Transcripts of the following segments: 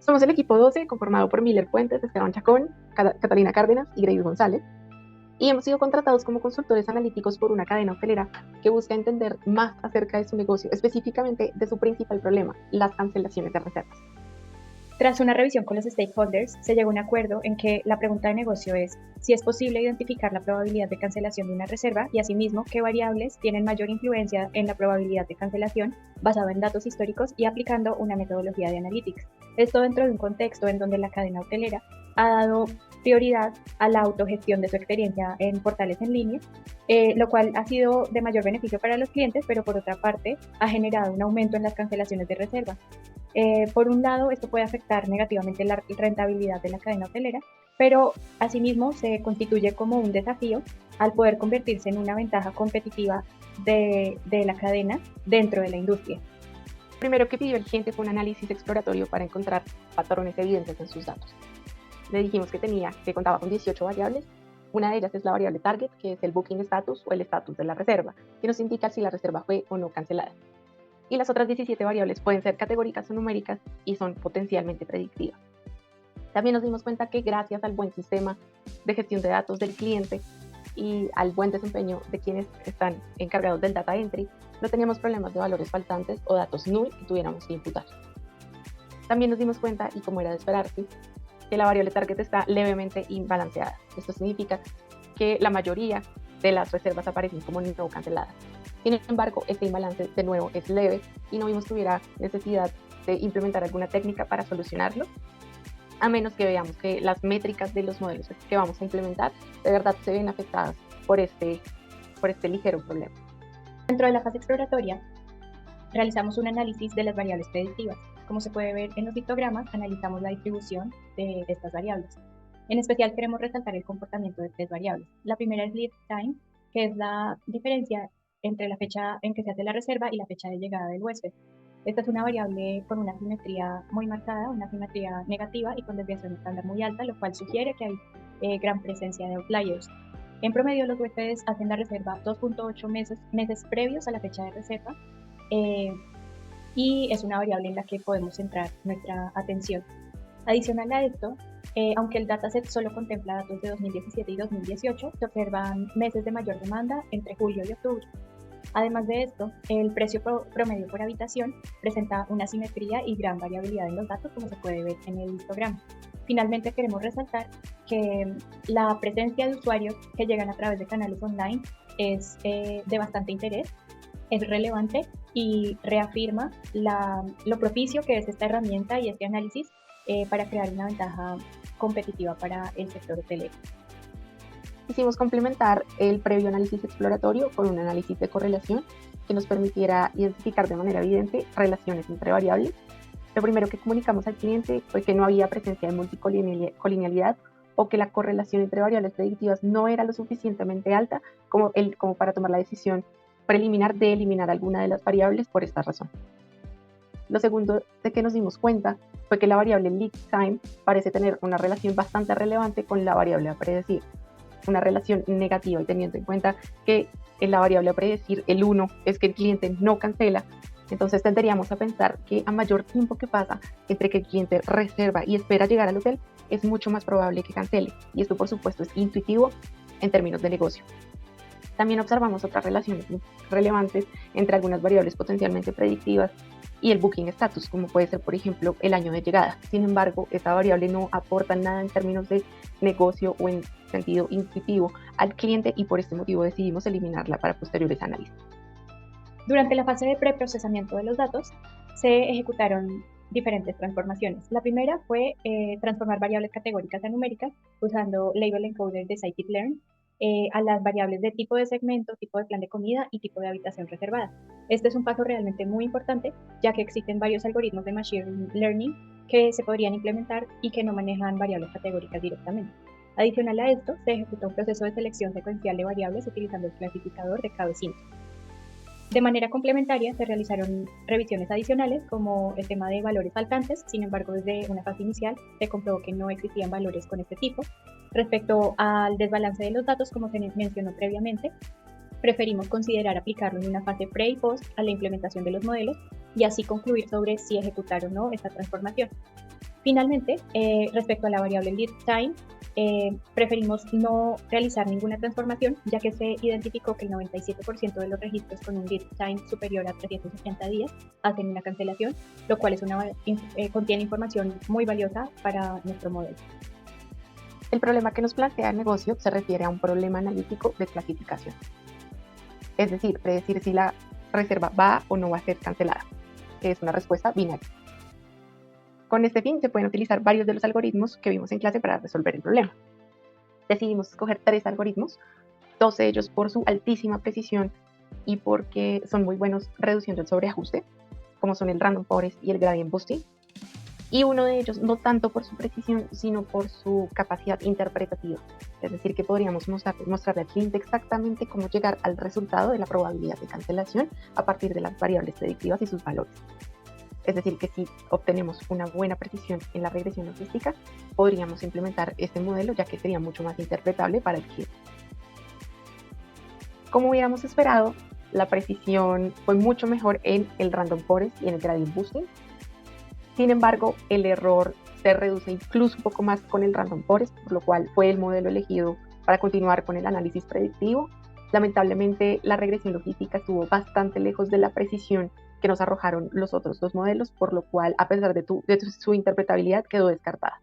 Somos el equipo 12, conformado por Miller Puentes, Esteban Chacón, Catalina Cárdenas y Grace González, y hemos sido contratados como consultores analíticos por una cadena hotelera que busca entender más acerca de su negocio, específicamente de su principal problema, las cancelaciones de reservas. Tras una revisión con los stakeholders, se llegó a un acuerdo en que la pregunta de negocio es si es posible identificar la probabilidad de cancelación de una reserva y asimismo qué variables tienen mayor influencia en la probabilidad de cancelación basado en datos históricos y aplicando una metodología de analytics. Esto dentro de un contexto en donde la cadena hotelera ha dado prioridad a la autogestión de su experiencia en portales en línea, lo cual ha sido de mayor beneficio para los clientes, pero por otra parte ha generado un aumento en las cancelaciones de reservas. Por un lado, esto puede afectar negativamente la rentabilidad de la cadena hotelera, pero asimismo se constituye como un desafío al poder convertirse en una ventaja competitiva de la cadena dentro de la industria. Primero que pidió el cliente fue un análisis exploratorio para encontrar patrones evidentes en sus datos. Le dijimos que contaba con 18 variables. Una de ellas es la variable target, que es el booking status o el estatus de la reserva, que nos indica si la reserva fue o no cancelada. Y las otras 17 variables pueden ser categóricas o numéricas y son potencialmente predictivas. También nos dimos cuenta que gracias al buen sistema de gestión de datos del cliente y al buen desempeño de quienes están encargados del data entry, no teníamos problemas de valores faltantes o datos null que tuviéramos que imputar. También nos dimos cuenta, y como era de esperarse, que la variable target está levemente imbalanceada. Esto significa que la mayoría de las reservas aparecen como no canceladas. Sin embargo, este imbalance de nuevo es leve y no vimos que hubiera necesidad de implementar alguna técnica para solucionarlo, a menos que veamos que las métricas de los modelos que vamos a implementar de verdad se ven afectadas por este ligero problema. Dentro de la fase exploratoria, realizamos un análisis de las variables predictivas. Como se puede ver en los histogramas, analizamos la distribución de estas variables. En especial queremos resaltar el comportamiento de 3 variables. La primera es lead time, que es la diferencia entre la fecha en que se hace la reserva y la fecha de llegada del huésped. Esta es una variable con una simetría muy marcada, una simetría negativa y con desviación estándar muy alta, lo cual sugiere que hay gran presencia de outliers. En promedio, los huéspedes hacen la reserva 2.8 meses previos a la fecha de reserva y es una variable en la que podemos centrar nuestra atención. Adicional a esto, aunque el dataset solo contempla datos de 2017 y 2018, se observan meses de mayor demanda entre julio y octubre. Además de esto, el precio promedio por habitación presenta una simetría y gran variabilidad en los datos, como se puede ver en el histograma. Finalmente, queremos resaltar que la presencia de usuarios que llegan a través de canales online es de bastante interés, es relevante y reafirma lo propicio que es esta herramienta y este análisis para crear una ventaja competitiva para el sector hotelero. Quisimos complementar el previo análisis exploratorio con un análisis de correlación que nos permitiera identificar de manera evidente relaciones entre variables. Lo primero que comunicamos al cliente fue que no había presencia de multicolinealidad o que la correlación entre variables predictivas no era lo suficientemente alta como para tomar la decisión preliminar de eliminar alguna de las variables por esta razón. Lo segundo de que nos dimos cuenta fue que la variable lead time parece tener una relación bastante relevante con la variable a predecir, una relación negativa, y teniendo en cuenta que en la variable a predecir el 1 es que el cliente no cancela, entonces tenderíamos a pensar que a mayor tiempo que pasa entre que el cliente reserva y espera llegar al hotel, es mucho más probable que cancele, y esto por supuesto es intuitivo en términos de negocio. También observamos otras relaciones relevantes entre algunas variables potencialmente predictivas y el booking status, como puede ser, por ejemplo, el año de llegada. Sin embargo, esta variable no aporta nada en términos de negocio o en sentido intuitivo al cliente, y por este motivo decidimos eliminarla para posteriores análisis. Durante la fase de preprocesamiento de los datos, se ejecutaron diferentes transformaciones. La primera fue transformar variables categóricas a numéricas usando Label Encoder de Scikit-learn a las variables de tipo de segmento, tipo de plan de comida y tipo de habitación reservada. Este es un paso realmente muy importante, ya que existen varios algoritmos de Machine Learning que se podrían implementar y que no manejan variables categóricas directamente. Adicional a esto, se ejecuta un proceso de selección secuencial de variables utilizando el clasificador de K-V5. De manera complementaria, se realizaron revisiones adicionales como el tema de valores faltantes. Sin embargo, desde una fase inicial se comprobó que no existían valores con este tipo. Respecto al desbalance de los datos, como se mencionó previamente, preferimos considerar aplicarlo en una fase pre y post a la implementación de los modelos y así concluir sobre si ejecutar o no esta transformación. Finalmente, respecto a la variable lead time, preferimos no realizar ninguna transformación, ya que se identificó que el 97% de los registros con un lead time superior a 360 días hacen una cancelación, lo cual contiene información muy valiosa para nuestro modelo. El problema que nos plantea el negocio se refiere a un problema analítico de clasificación, es decir, predecir si la reserva va o no va a ser cancelada, que es una respuesta binaria. Con este fin se pueden utilizar varios de los algoritmos que vimos en clase para resolver el problema. Decidimos escoger 3 algoritmos, 2 de ellos por su altísima precisión y porque son muy buenos reduciendo el sobreajuste, como son el Random Forest y el Gradient Boosting, y uno de ellos no tanto por su precisión, sino por su capacidad interpretativa, es decir, que podríamos mostrarle al cliente exactamente cómo llegar al resultado de la probabilidad de cancelación a partir de las variables predictivas y sus valores. Es decir, que si obtenemos una buena precisión en la regresión logística, podríamos implementar este modelo, ya que sería mucho más interpretable para el cliente. Como hubiéramos esperado, la precisión fue mucho mejor en el Random Forest y en el Gradient Boosting. Sin embargo, el error se reduce incluso un poco más con el Random Forest, por lo cual fue el modelo elegido para continuar con el análisis predictivo. Lamentablemente, la regresión logística estuvo bastante lejos de la precisión que nos arrojaron los otros 2 modelos, por lo cual, a pesar de su interpretabilidad, quedó descartada.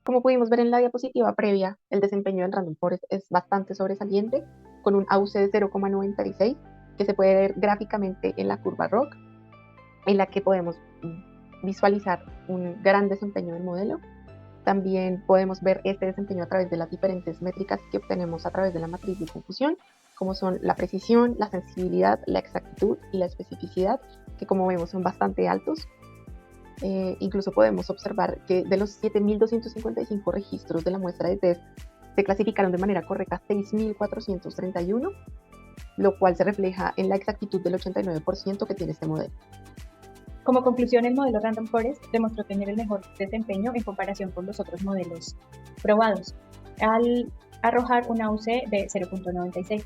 Como pudimos ver en la diapositiva previa, el desempeño del Random Forest es bastante sobresaliente, con un AUC de 0,96, que se puede ver gráficamente en la curva ROC, en la que podemos visualizar un gran desempeño del modelo. También podemos ver este desempeño a través de las diferentes métricas que obtenemos a través de la matriz de confusión, como son la precisión, la sensibilidad, la exactitud y la especificidad, que como vemos son bastante altos. Incluso podemos observar que de los 7.255 registros de la muestra de test, se clasificaron de manera correcta 6.431, lo cual se refleja en la exactitud del 89% que tiene este modelo. Como conclusión, el modelo Random Forest demostró tener el mejor desempeño en comparación con los otros modelos probados, al arrojar una AUC de 0,96.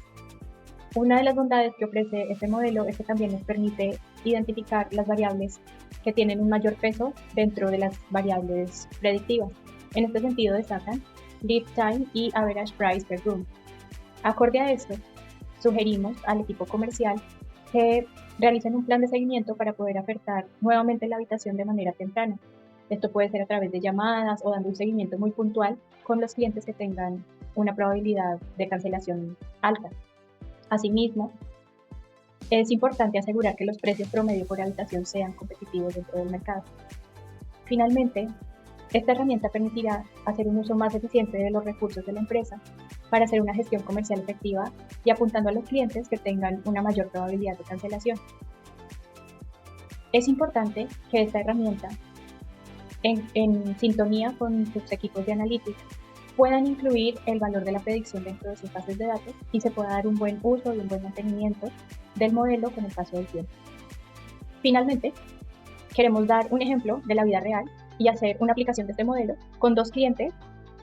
Una de las bondades que ofrece este modelo es que también nos permite identificar las variables que tienen un mayor peso dentro de las variables predictivas. En este sentido destacan lead time y average price per room. Acorde a esto, sugerimos al equipo comercial que realicen un plan de seguimiento para poder ofertar nuevamente la habitación de manera temprana. Esto puede ser a través de llamadas o dando un seguimiento muy puntual con los clientes que tengan una probabilidad de cancelación alta. Asimismo, es importante asegurar que los precios promedio por habitación sean competitivos dentro del mercado. Finalmente, esta herramienta permitirá hacer un uso más eficiente de los recursos de la empresa para hacer una gestión comercial efectiva y apuntando a los clientes que tengan una mayor probabilidad de cancelación. Es importante que esta herramienta, en sintonía con sus equipos de analítica, puedan incluir el valor de la predicción dentro de sus bases de datos y se pueda dar un buen uso y un buen mantenimiento del modelo con el paso del tiempo. Finalmente, queremos dar un ejemplo de la vida real y hacer una aplicación de este modelo con 2 clientes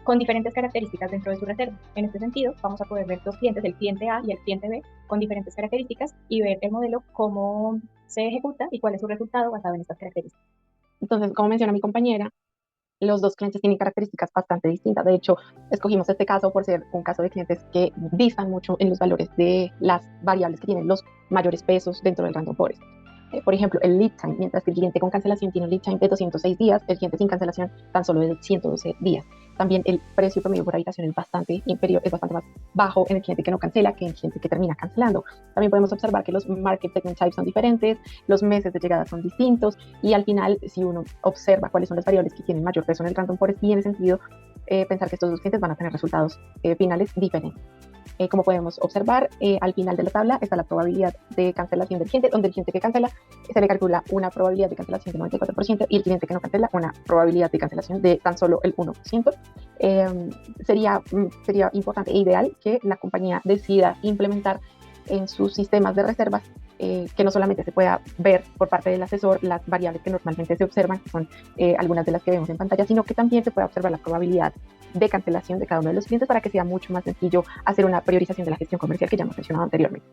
con diferentes características dentro de su reserva. En este sentido, vamos a poder ver 2 clientes, el cliente A y el cliente B, con diferentes características y ver el modelo cómo se ejecuta y cuál es su resultado basado en estas características. Entonces, como menciona mi compañera, los 2 clientes tienen características bastante distintas. De hecho, escogimos este caso por ser un caso de clientes que distan mucho en los valores de las variables que tienen los mayores pesos dentro del Random Forest. Por ejemplo, el lead time, mientras que el cliente con cancelación tiene un lead time de 206 días, el cliente sin cancelación tan solo de 112 días. También el precio promedio por habitación es bastante inferior, es bastante más bajo en el cliente que no cancela que en el cliente que termina cancelando. También podemos observar que los market segment types son diferentes, los meses de llegada son distintos y al final, si uno observa cuáles son las variables que tienen mayor peso en el Random Forest, tiene sentido pensar que estos 2 clientes van a tener resultados finales diferentes. Como podemos observar, al final de la tabla está la probabilidad de cancelación del cliente, donde el cliente que cancela se le calcula una probabilidad de cancelación del 94% y el cliente que no cancela una probabilidad de cancelación de tan solo el 1%. Sería importante e ideal que la compañía decida implementar en sus sistemas de reservas que no solamente se pueda ver por parte del asesor las variables que normalmente se observan, que son algunas de las que vemos en pantalla, sino que también se pueda observar la probabilidad de cancelación de cada uno de los clientes para que sea mucho más sencillo hacer una priorización de la gestión comercial que ya hemos mencionado anteriormente.